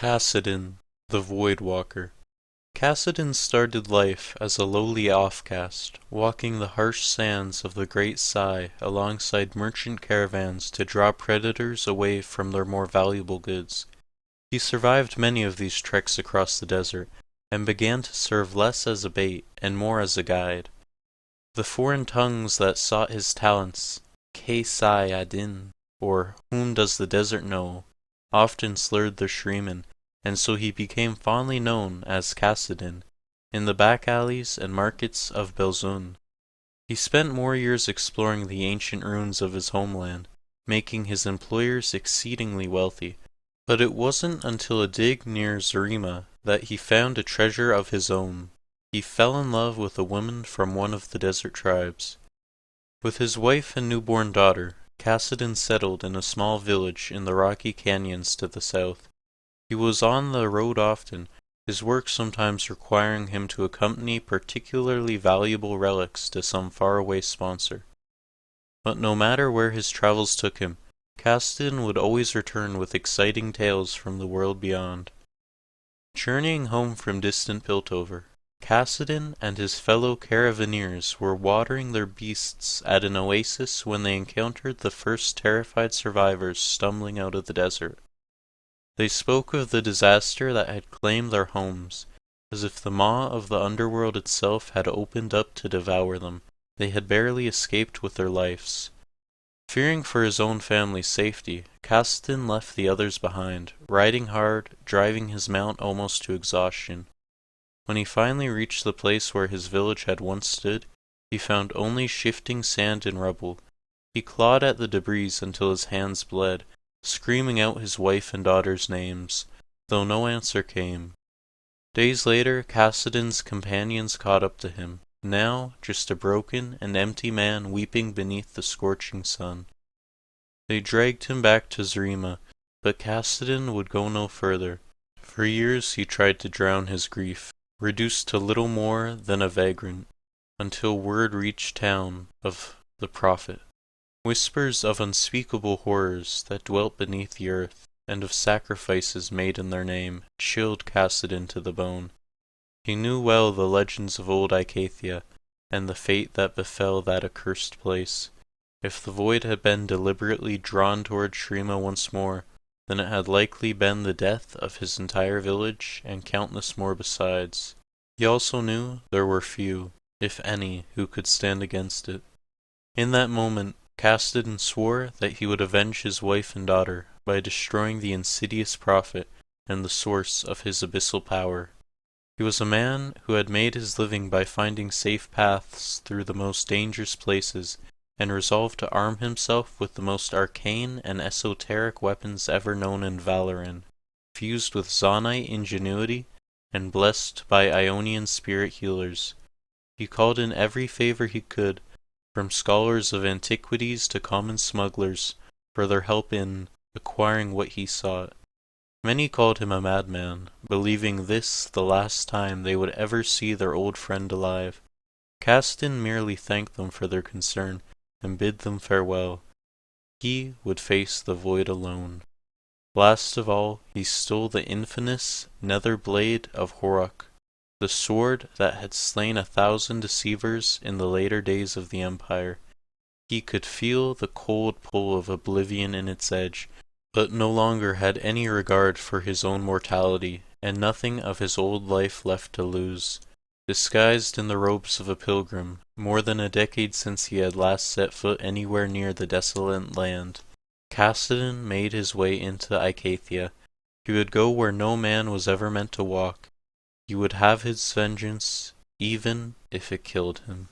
Kassadin, the Void Walker. Kassadin started life as a lowly offcast, walking the harsh sands of the Great Sigh alongside merchant caravans to draw predators away from their more valuable goods. He survived many of these treks across the desert, and began to serve less as a bait and more as a guide. The foreign tongues that sought his talents, Kassadin, or whom does the desert know, often slurred their shriman, and so he became fondly known as Kassadin in the back alleys and markets of Belzun. He spent more years exploring the ancient ruins of his homeland, making his employers exceedingly wealthy. But it wasn't until a dig near Zarima that he found a treasure of his own. He fell in love with a woman from one of the desert tribes. With his wife and newborn daughter, Kassadin settled in a small village in the rocky canyons to the south. He was on the road often, his work sometimes requiring him to accompany particularly valuable relics to some faraway sponsor. But no matter where his travels took him, Kassadin would always return with exciting tales from the world beyond. Journeying home from distant Piltover, Kassadin and his fellow caravaneers were watering their beasts at an oasis when they encountered the first terrified survivors stumbling out of the desert. They spoke of the disaster that had claimed their homes, as if the maw of the underworld itself had opened up to devour them. They had barely escaped with their lives. Fearing for his own family's safety, Kassadin left the others behind, riding hard, driving his mount almost to exhaustion. When he finally reached the place where his village had once stood, he found only shifting sand and rubble. He clawed at the debris until his hands bled, screaming out his wife and daughter's names, though no answer came. Days later, Kassadin's companions caught up to him, now just a broken and empty man weeping beneath the scorching sun. They dragged him back to Zarima, but Kassadin would go no further. For years he tried to drown his grief, reduced to little more than a vagrant, until word reached town of the prophet. Whispers of unspeakable horrors that dwelt beneath the earth, and of sacrifices made in their name, chilled Kassadin to the bone. He knew well the legends of old Icathia, and the fate that befell that accursed place. If the void had been deliberately drawn toward Shrima once more, then it had likely been the death of his entire village, and countless more besides. He also knew there were few, if any, who could stand against it. In that moment, Kassadin swore that he would avenge his wife and daughter by destroying the insidious prophet and the source of his abyssal power. He was a man who had made his living by finding safe paths through the most dangerous places, and resolved to arm himself with the most arcane and esoteric weapons ever known in Valoran, fused with Zonite ingenuity and blessed by Ionian spirit healers. He called in every favor he could, from scholars of antiquities to common smugglers, for their help in acquiring what he sought. Many called him a madman, believing this the last time they would ever see their old friend alive. Kassadin merely thanked them for their concern, and bid them farewell. He would face the void alone. Last of all, he stole the infamous nether blade of Horok, the sword that had slain 1,000 deceivers in the later days of the Empire. He could feel the cold pull of oblivion in its edge, but no longer had any regard for his own mortality, and nothing of his old life left to lose. Disguised in the robes of a pilgrim, more than a decade since he had last set foot anywhere near the desolate land, Kassadin made his way into Icathia. He would go where no man was ever meant to walk. He would have his vengeance, even if it killed him.